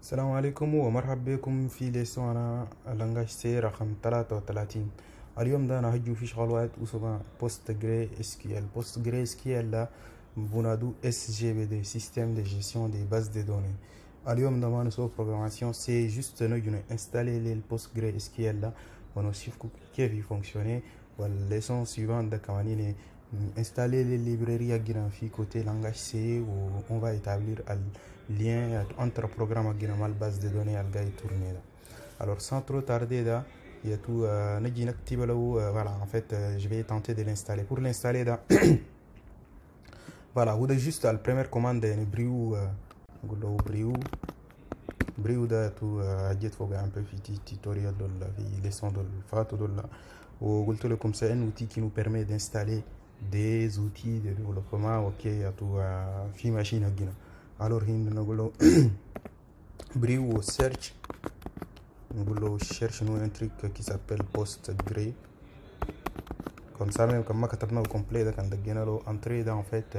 السلام عليكم ومرحبا بكم في ليسونا لانجاج سي رقم 33. اليوم ده انا هجو في شغلات اسمها بوست جري اس كيو ال. بوست جري اس كيو ال ده بنادو اس جي بي دي سيستم دي جيستيون دي باز دي دوني. اليوم ده ما نسوي بروغراماسيون سي جوست نجو انستالي لي البوست جري اس كيو ال ده ونشوف كيف يفونكسيوني. والليسون سيفون ده كمان installer les librairies à Guinée côté langage C où on va établir un lien entre programme à Guinée base de données à tourner là. Alors sans trop tarder là, il y a tout voilà en fait je vais tenter de l'installer. Pour l'installer là voilà vous avez juste la première commande de بريو ده تو جيت فوق un peu في tutoriel في leçon de فاتو دول وقلت لكم c'est un outil qui nous permet d'installer des outils de développement ok à tout في machine هنا. alors هنا نقول له بريو search نقول له cherche nous un truc qui s'appelle PostgreSQL comme ça même comme ما كتبنا au complet ده كان دقينا له entrée ده en fait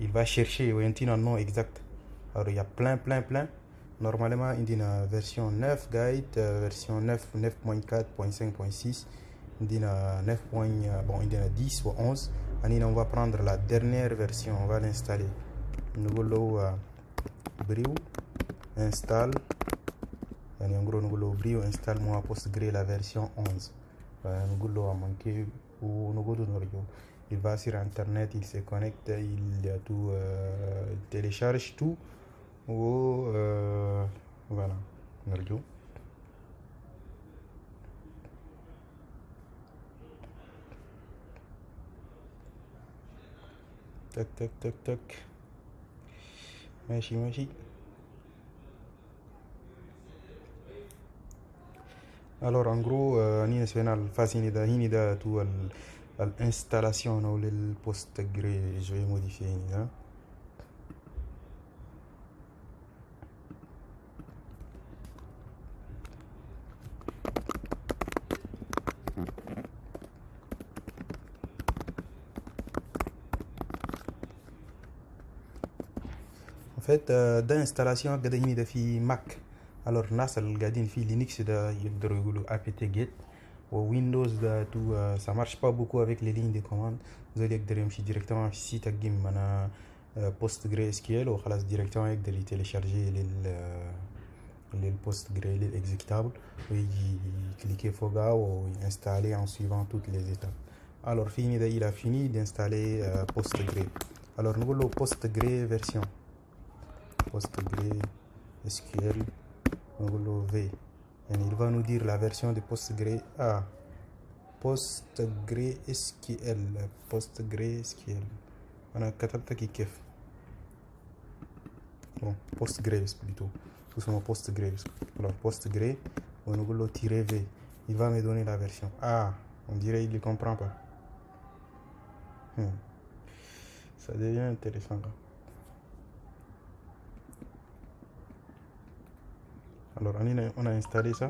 il va chercher وينتينا le nom exact. alors il y a plein normalement il y a une version 9 guide version 9 9.4.5.6 il y a 9. Bon il y a 10 ou 11 et on va prendre la dernière version, on va l'installer. Nous voulons Brio install et en gros nous voulons Brio install moi Postgre la version 11. Nous voulons manquer ou nous voulons il va sur internet, il se connecte, il y a tout, il télécharge tout ou voilà نرجو. تك ماشي. alors en gros نينا سوينا الفاسين ده هنا ده تو الانستالاسيون او للبوستجري جو موديفي هنا. en fait ده انستالاسيون قاعد هنا ده في ماك. alors الناس اللي قاعدين في لينكس ده يقدروا يقولوا apt get وويندوز ده تو ça marche pas beaucoup avec les lignes de commande. زول يقدر يمشي directement في السيت الجيم انا PostgreSQL وخلاص directement يقدر يتيليشارجي للبوستجري للاكزيكتابل ويجي كليكي فوقها وينستالي en suivant toutes les étapes. alors fini ده il a fini d'installer Postgre. alors نقول له Postgre version PostgreSQL نقول له V يعني il va nous dire la version de Postgre PostgreSQL انا كتبت كيف bon Postgre plutôt tout simplement Postgre. alors Postgre ونقول له -v il va me donner la version. on dirait il ne comprend pas. ça devient intéressant là. alors on a installé ça,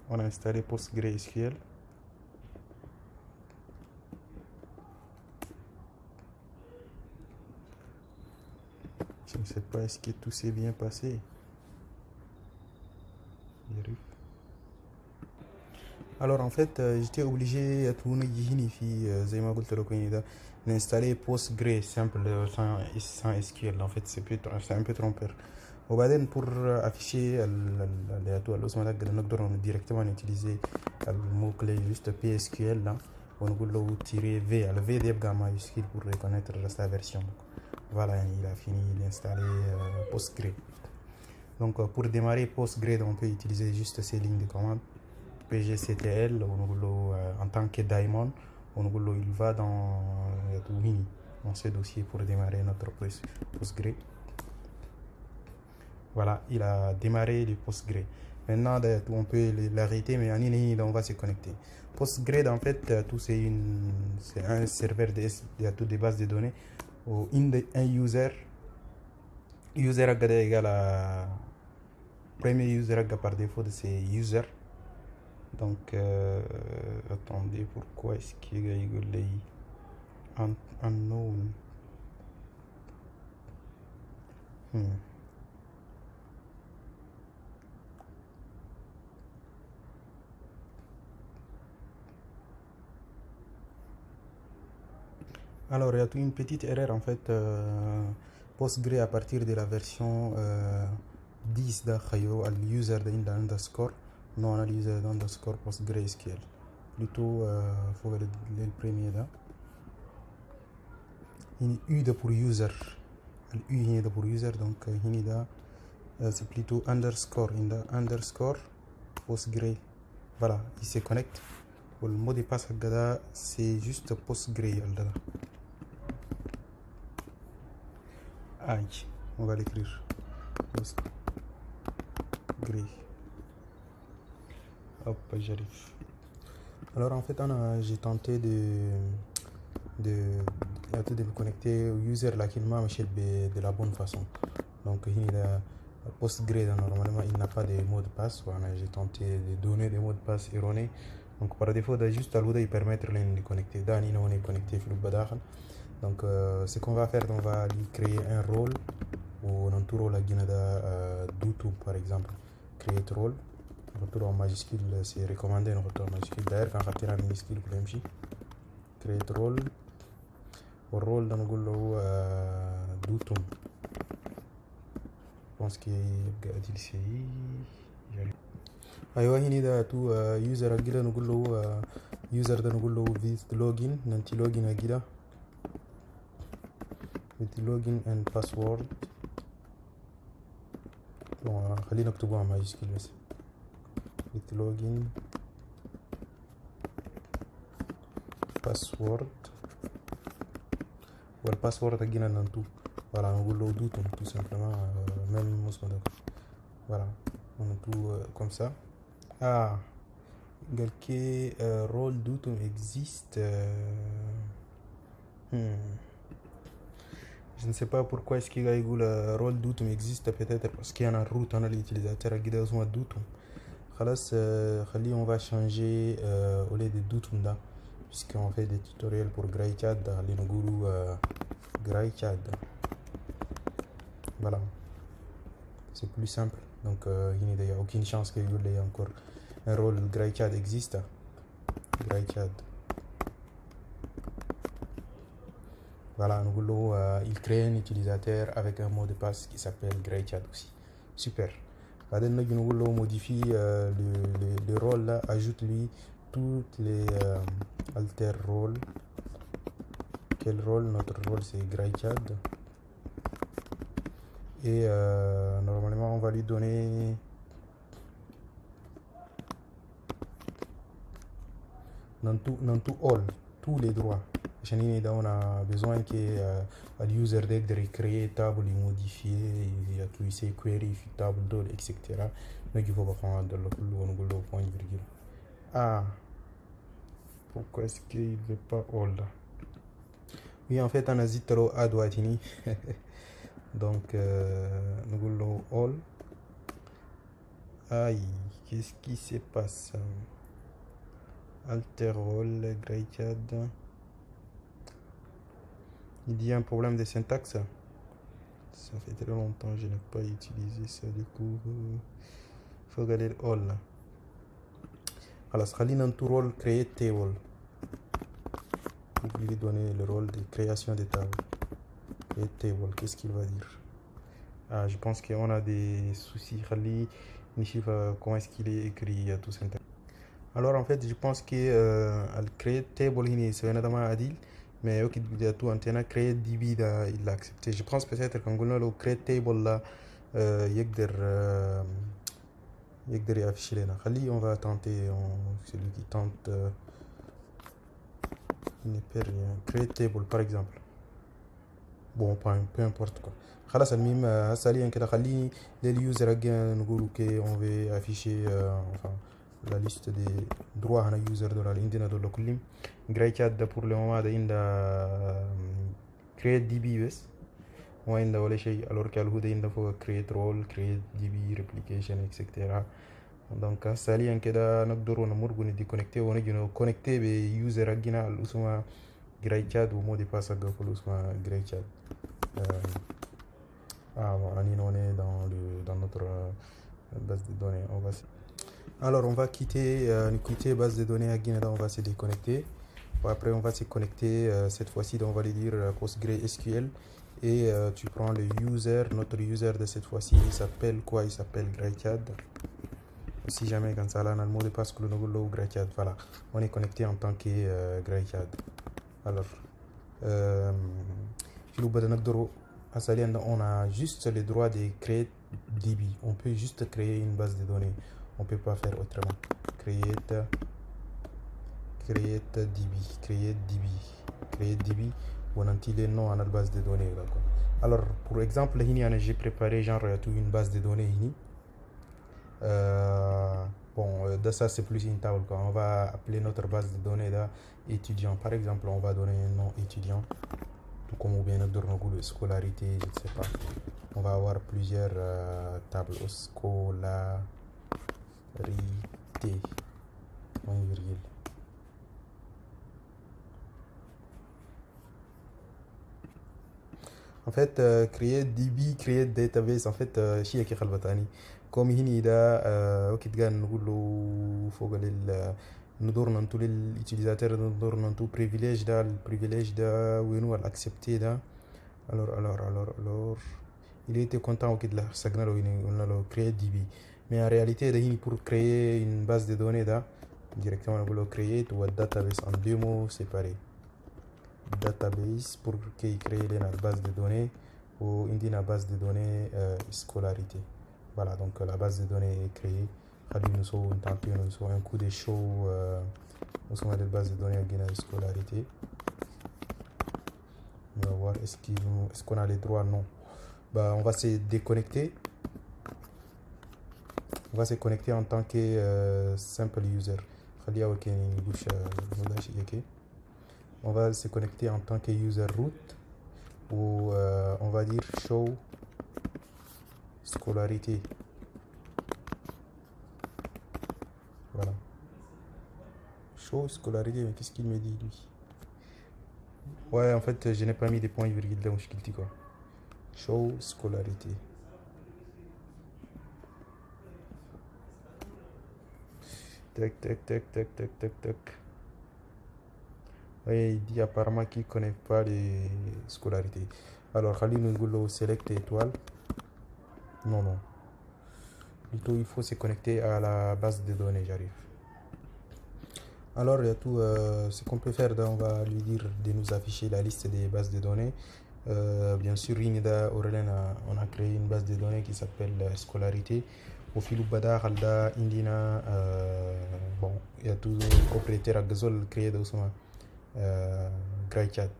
on a installé PostgreSQL. je ne sais pas est-ce que tout s'est bien passé. alors en fait j'étais obligé زي ما قلت لكم d'installer Postgre simple sans SQL. en fait c'est un peu trompeur. وبعدين pour afficher الاسم ده نقدر directement utiliser المو clé juste PSQL là ونقول له -v. le v يبقى majuscule pour reconnaître la version. voilà il a fini d'installer Postgre. donc pour démarrer Postgre on peut utiliser juste ces lignes de commande pgctl en tant que daemon il va dans ce dossier pour démarrer notre Postgre. voilà il a démarré le Postgre. maintenant on peut l'arrêter mais on va se connecter. Postgre en fait tout c'est un serveur de des bases de données ou un user égale à premier user par défaut de ces users. donc attendez pourquoi est-ce qu'il y a unknown Alors, il y a une petite erreur en fait. Postgre à partir de la version 10 d'Akhayro, le user de underscore, non le user underscore PostgreSQL. Plutôt, il faut le premier là. Il y a U pour user. Le U est pour user, donc c'est plutôt underscore. Underscore Postgre. Voilà, il se connecte. Le mot de passe c'est juste Postgre. Aïe, on va l'écrire. Postgre. Hop, j'arrive. Alors en fait, j'ai tenté de me connecter au user là qui m'a marché de la bonne façon. Donc il a Postgre normalement il n'a pas de mot de passe. Voilà, j'ai tenté de donner des mots de passe erronés. Donc par défaut juste à l'outil permettre de connecter. Dani on est connecté sur le badar. Donc ce qu'on va faire, on va lui créer un rôle ou un rôle à Guinada d'outil par exemple. Create role. Retour en majuscule, c'est recommandé un retour en majuscule. D'ailleurs, quand on a un minuscule, pour l'MJ, create role. Au rôle dans le goulot d'outum. Je pense qu'il y a des ici. أيوة هنا ده تو user أجيله نقول له user ده نقول له with login ننتي login أجيله with login and password. خلينا نكتبوها ماجيسكيل بس with login password والباسورد أجينا ننتو. Voilà, on va doutum tout simplement, même voilà, on tout comme ça. Ah, quel rôle doutum existe. Je ne sais pas pourquoi est-ce qu'il y a le rôle doutum existe, peut-être parce qu'il y a un route dans l'utilisateur qui a besoin de doutum. On va changer au lieu de doutum là, puisqu'on fait des tutoriels pour GrayChat dans les Noguru GrayChat. Voilà, c'est plus simple. Donc il n'y a aucune chance qu'il y ait encore un rôle GrayChat existe. GrayChat. Voilà, il crée un utilisateur avec un mot de passe qui s'appelle GrayChat aussi. Super. Nous modifie le rôle là, ajoute lui toutes les alter rôles. Quel rôle? Notre rôle c'est GrayChat. Et normalement on va lui donner dans tout all, tous les droits. On a besoin que l'user de recréer table, modifier, il y a tout ces query, table, etc. Donc il faut prendre le point de virgule. Ah, pourquoi est-ce qu'il ne veut pas all là? Oui, en fait on a zitro à droitini. Donc nous voulons all. Aïe, qu'est-ce qui se passe? Alter role, GrayChat. Il y a un problème de syntaxe. Ça fait très longtemps que je n'ai pas utilisé ça. Du coup, il faut regarder all. Alors, dans tout rôle, créer table. Vous lui donner le rôle de création de table. Créer table, qu'est-ce qu'il va dire? Ah, je pense qu'on a des soucis. Comment est-ce qu'il est écrit tout ça. Alors, en fait, je pense que créer table, c'est un adil. Mais ok, tout antenne créer DB il l'a accepté. Je pense peut-être qu'on a créer table là يقدر يافشي لنا. On va tenter, celui qui tente il ne perd rien. Créer table par exemple. Bon, peu importe quoi. خلاص المهم هسه كده خليني لليوزر نقول اوكي on veut afficher enfin la liste des droits à user de la ligne de la colline. GrayChat pour le moment il create DB بس ما عنده ولا شيء. alors qu'elle عنده فوق create role, create DB, replication, etc. donc حاليا كده نقدر نمر ندي كونكتي ونجي كونكتي بيوزر حقنا اللي اسمه GrayChat ومو دي باس حقه اللي اسمه GrayChat. On est dans notre base de données. Alors on va quitter base de données à Guinée, on va se déconnecter Bon, après, on va se connecter. Cette fois-ci, on va lui dire PostgreSQL. Et tu prends le user. Notre user de cette fois-ci, il s'appelle quoi? Il s'appelle GreyCAD. Si jamais, quand ça, là, on a le mot de passe que le nouveau GreyCAD. Voilà, on est connecté en tant que GreyCAD. Alors, on a juste le droit de créer DB. On peut juste créer une base de données. On peut pas faire autrement. Create DB. Create DB. On a les noms à la base de données. Alors, pour exemple, j'ai préparé genre une base de données. Bon, de ça c'est plus une table, quoi. On va appeler notre base de données là étudiant. Par exemple, on va donner un nom étudiant, tout comme ou bien notre scolarité, je ne sais pas. On va avoir plusieurs tables. Scolarité, point virgule. En fait, créer DB, créer database, en fait, شيء كي خلبتاني كوم هني دا وقت كان نقول له فوق ندور ننتو للutilisateur ندور ننتو privilège دا الprivilège دا وينو l'accepter دا alors il était content وقت له سجنا له قلنا له créer DB. mais en réalité ده هني pour créer une base de données دا directement نقول له create ou database en deux mots séparés. Database pour créer la base de données ou une base de données scolarité. Voilà, donc la base de données est créée. Nous avons un coup de show. Nous avons des bases de données à scolarité. On va voir est-ce qu'on a les droits. Non. Bah, on va se déconnecter. On va se connecter en tant que simple user. On va se connecter en tant que user root ou on va dire show scolarité. Voilà. Show scolarité, mais qu'est-ce qu'il me dit lui? Ouais, en fait, je n'ai pas mis des points virgule là où je clique quoi. Show scolarité. Tac. Ouais, il dit apparemment qu'il ne connaît pas les scolarités. Alors, Khalil nous select étoile. Non. Plutôt, il faut se connecter à la base de données, j'arrive. Alors, il y a tout ce qu'on peut faire. On va lui dire de nous afficher la liste des bases de données. Bien sûr, on a créé une base de données qui s'appelle scolarité. Au fil bada halda indina bon, il y a tout propriétaire à gazol créé de GreyCAD.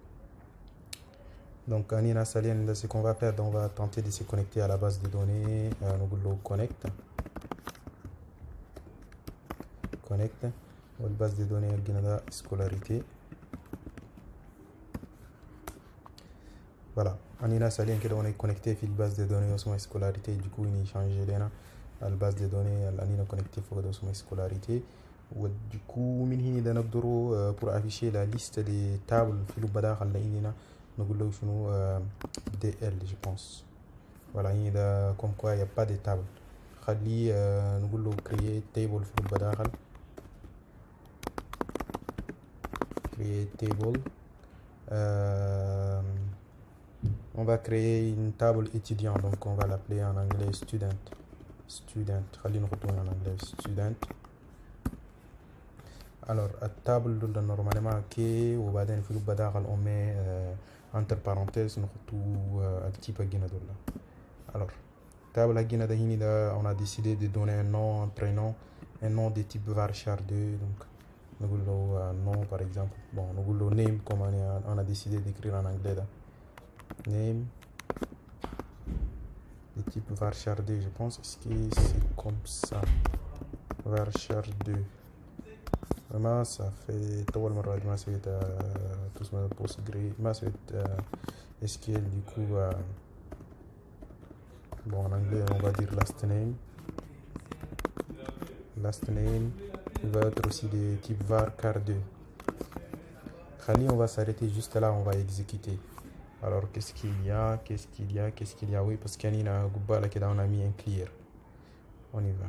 Donc Anina Salien, ce qu'on va faire, on va tenter de se connecter à la base de données. Nous connect. La base de données Guinada scolarité. Voilà. Anina Salien que on est connecté à la base de données au scolarité. Du coup, il change la base de données l'anina connecté pour la scolarité. Du coup, pour afficher la liste des tables, DL, je pense. Voilà, comme quoi il n'y a pas de table. Nous créer table créer table. On va créer une table étudiant, donc on va l'appeler en anglais student. Nous retourne en anglais student. Alors, à table, normalement, on met entre parenthèses un petit peu. Alors, table, on a décidé de donner un nom, un prénom, un nom de type varchar2. Donc, nous avons un nom, par exemple. Bon, nous avons name, comme on a décidé d'écrire en anglais. Là. Name, de type varchar2, je pense. Est-ce que c'est comme ça? Varchar2. Vraiment, ça fait tout le monde ma suite tout ce Postgre, ma suite SQL du coup bon en anglais on va dire last name il va être aussi de type varchar2. Khali, on va s'arrêter juste là, on va exécuter. Alors qu'est-ce qu'il y a oui, parce qu'il y a on a mis un clear. On y va.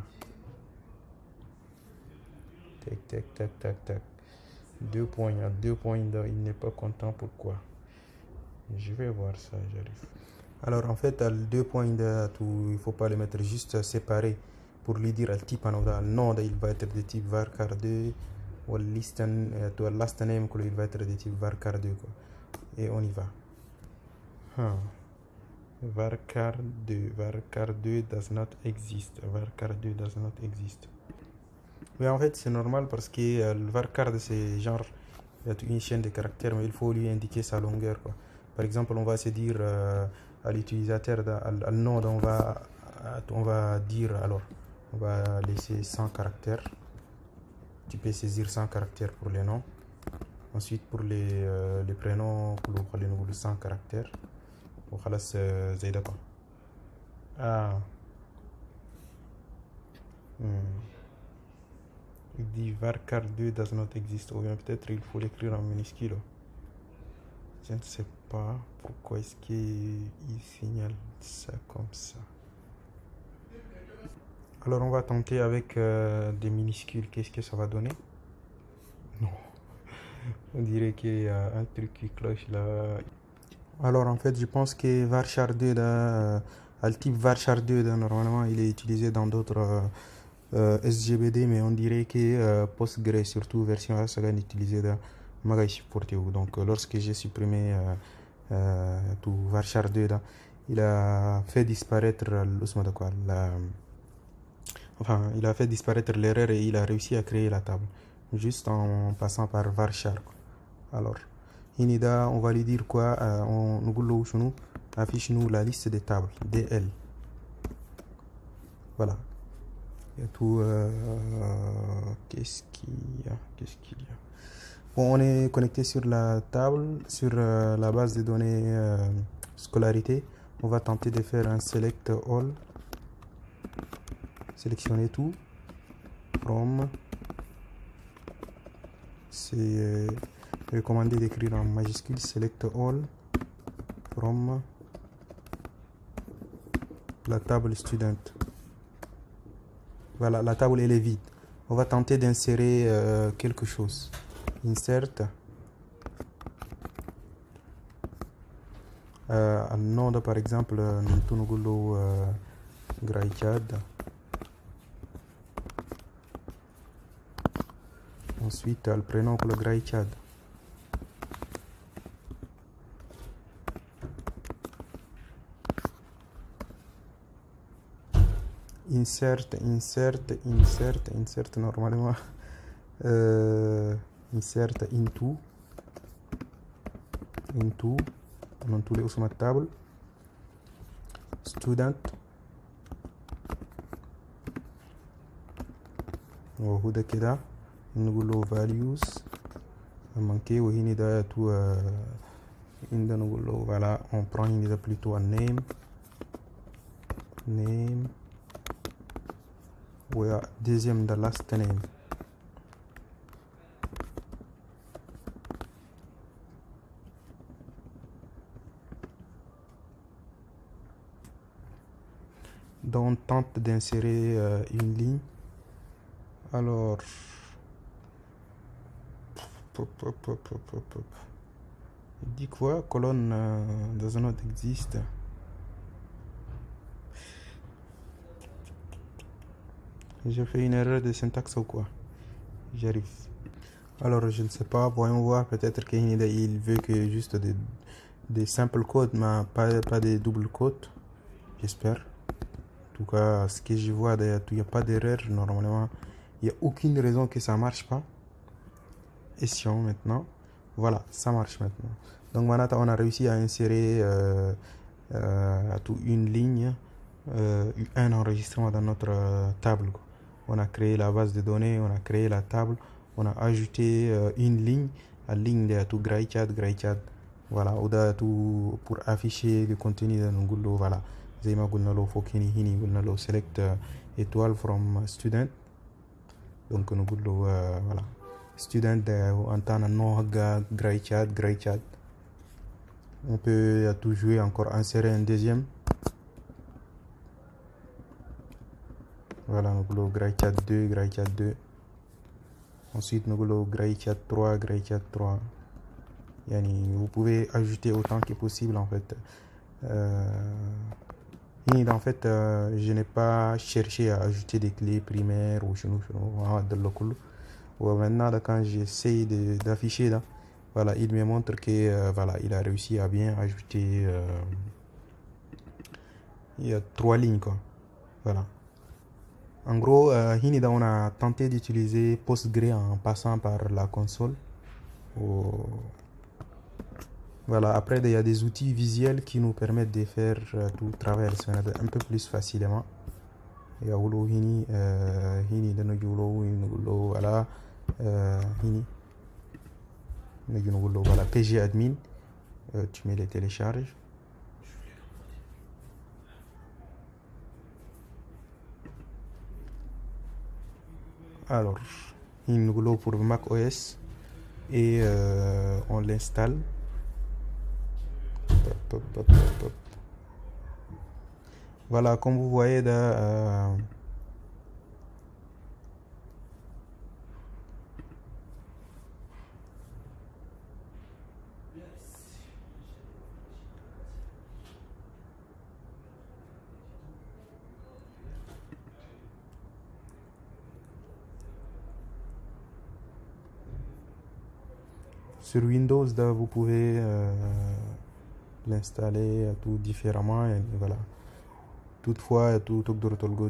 Tac. 2 points. À 2 points, il n'est pas content. Pourquoi? Je vais voir ça, j'arrive. Alors en fait, à 2 points, il faut pas les mettre juste séparés pour lui dire le type le nom il va être de type varchar2 ou le last name il va être de type varchar2 quoi. Et on y va. Varchar2 does not exist. Varchar2 does not exist. Mais en fait, c'est normal parce que le varchar c'est genre il y a une chaîne de caractères, mais il faut lui indiquer sa longueur quoi. Par exemple, on va se dire à l'utilisateur, le nom, on va dire alors, on va laisser 100 caractères. Tu peux saisir 100 caractères pour les noms. Ensuite, pour les prénoms, pour les 100 caractères. وخلاص زي ده. Il dit varchar2 does not exist, ou bien peut-être il faut l'écrire en minuscule. Je ne sais pas pourquoi est-ce qu'il signale ça comme ça. Alors on va tenter avec des minuscules. Qu'est-ce que ça va donner? Non. On dirait qu'il y a un truc qui cloche là. Alors en fait je pense que varchar2 le type varchar2 normalement il est utilisé dans d'autres SGBD, mais on dirait que Postgre surtout version A ça va utilisé dans Magai supporté. Donc lorsque j'ai supprimé tout varchar2 il a fait disparaître il a fait disparaître l'erreur et il a réussi à créer la table juste en passant par varchar. Alors Inida, on va lui dire quoi? On affiche nous la liste des tables DL. Voilà. Il y a tout. Qu'est-ce qu'il y a? Bon, on est connecté sur la table, sur la base de données scolarité. On va tenter de faire un select all. Sélectionner tout. From. C'est recommandé d'écrire en majuscule select all from la table student. Voilà, la table elle est vide. On va tenter d'insérer quelque chose. Insert un nom par exemple Ntunugulu Graichad. Ensuite le prénom le Graichad. Insert normalement insert into non tous les sur ma table student وهذا كده نقول له values manqué وهنا ده tout عندنا نقول له voilà on prend هنا plutôt un name ouais, deuxième de last name. Donc on tente d'insérer une ligne. Alors il dit quoi? Colonne does not exist. J'ai fait une erreur de syntaxe ou quoi? J'arrive. Alors je ne sais pas, voyons voir, peut-être qu'il veut que juste des simples codes, mais pas des doubles codes. J'espère. En tout cas, ce que je vois, il n'y a pas d'erreur normalement. Il n'y a aucune raison que ça marche pas. Essayons maintenant. Voilà, ça marche maintenant. Donc maintenant, on a réussi à insérer une ligne, un enregistrement dans notre table. On a créé la base de données, on a créé la table, on a ajouté une ligne, la ligne de tout Graichad. Voilà, ou de tout pour afficher le contenu de nos voilà. Zema gulnalo fokini hini gulnalo select étoile from student. Donc nous voilà. Student en temps non Graichad. On peut tout jouer encore, insérer un deuxième. Voilà, nous voulons Graichad 2. Ensuite, nous avons GrayCat 3, GrayCat 3. Vous pouvez ajouter autant que possible en fait. En fait, je n'ai pas cherché à ajouter des clés primaires ou de local. Maintenant, quand j'essaie d'afficher, voilà, il me montre que voilà, il a réussi à bien ajouter. Il y a 3 lignes quoi. Voilà. En gros, on a tenté d'utiliser PostgreSQL en passant par la console. Voilà, après, il y a des outils visuels qui nous permettent de faire tout le travail un peu plus facilement. Il y a voilà, PG admin, tu mets les télécharges. Alors, pour Mac OS et on l'installe. Voilà, comme vous voyez sur Windows, vous pouvez l'installer tout différemment. Et voilà. Toutefois, tout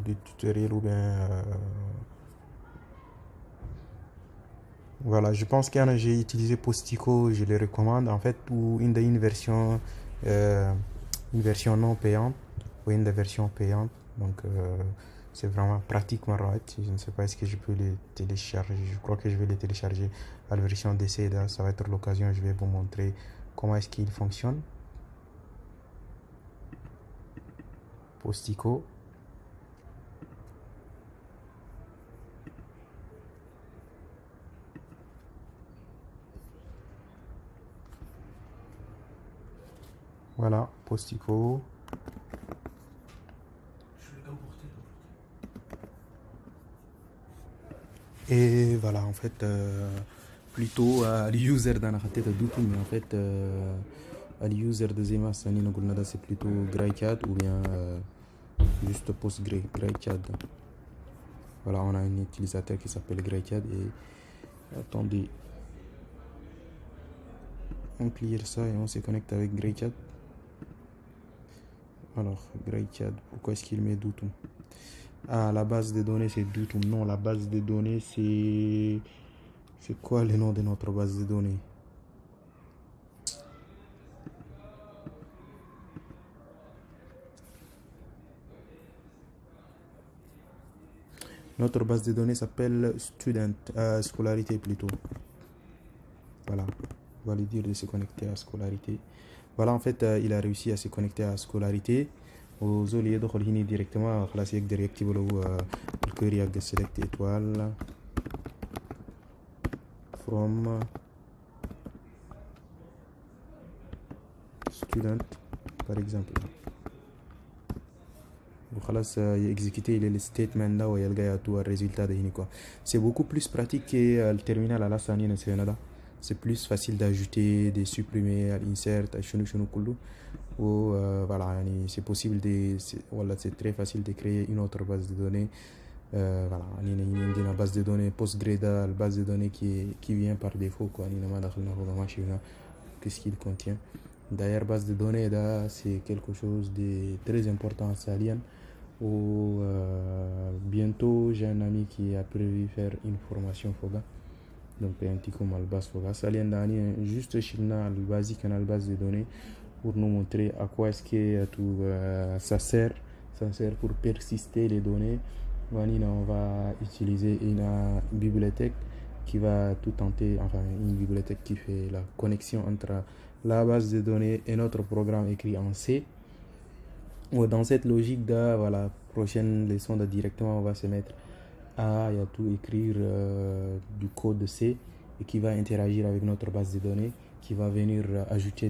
des tutoriels ou bien voilà, je pense que j'ai utilisé Postico, je le recommande en fait, ou une version non payante ou une version payante. Donc c'est vraiment pratiquement right. Je ne sais pas est-ce que je peux les télécharger. Je crois que je vais les télécharger à la version d'essai. Ça va être l'occasion. Je vais vous montrer comment est-ce qu'il fonctionne. Postico. Voilà, Postico. Et voilà, en fait, plutôt à l'user dans la tête de tout, mais en fait, à l'user de Zema, c'est plutôt GrayCat ou bien juste PostgreSQL. Voilà, on a un utilisateur qui s'appelle GrayCat et attendez, on clear ça et on se connecte avec GrayCat. Alors, GrayCat, pourquoi est-ce qu'il met Doutum? Ah, la base de données c'est Doutum. Non, la base de données c'est... C'est quoi le nom de notre base de données? Notre base de données s'appelle Student, Scolarité plutôt. Voilà, on va lui dire de se connecter à Scolarité. Voilà, en fait, il a réussi à se connecter à Scolarité. Aux autres, il directement à la directive le query avec select étoile from student par exemple. Exécuter le statement là où il y a tout le résultat de quoi. C'est beaucoup plus pratique que le terminal à la sanine. C'est plus facile d'ajouter, de supprimer, insert, ou voilà, c'est possible voilà, c'est très facile de créer une autre base de données. Voilà, une base de données PostgreSQL, la base de données qui vient par défaut quoi. Qu'est-ce qu'il contient? D'ailleurs, base de données c'est quelque chose de très important à Salien. Bientôt, j'ai un ami qui a prévu faire une formation Foga. Donc, un petit coup mal base Foga. Salien Dani, juste chilna le basique en base de données pour nous montrer à quoi est-ce que tout ça sert. Ça sert pour persister les données. On va utiliser une bibliothèque qui va tout tenter, enfin une bibliothèque qui fait la connexion entre la base de données et notre programme écrit en C. Dans cette logique de voilà, prochaine leçon directement on va se mettre à tout écrire du code de C et qui va interagir avec notre base de données, qui va venir ajouter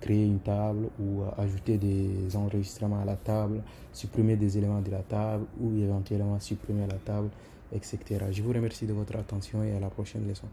créer une table ou ajouter des enregistrements à la table, supprimer des éléments de la table ou éventuellement supprimer la table, etc. Je vous remercie de votre attention et à la prochaine leçon.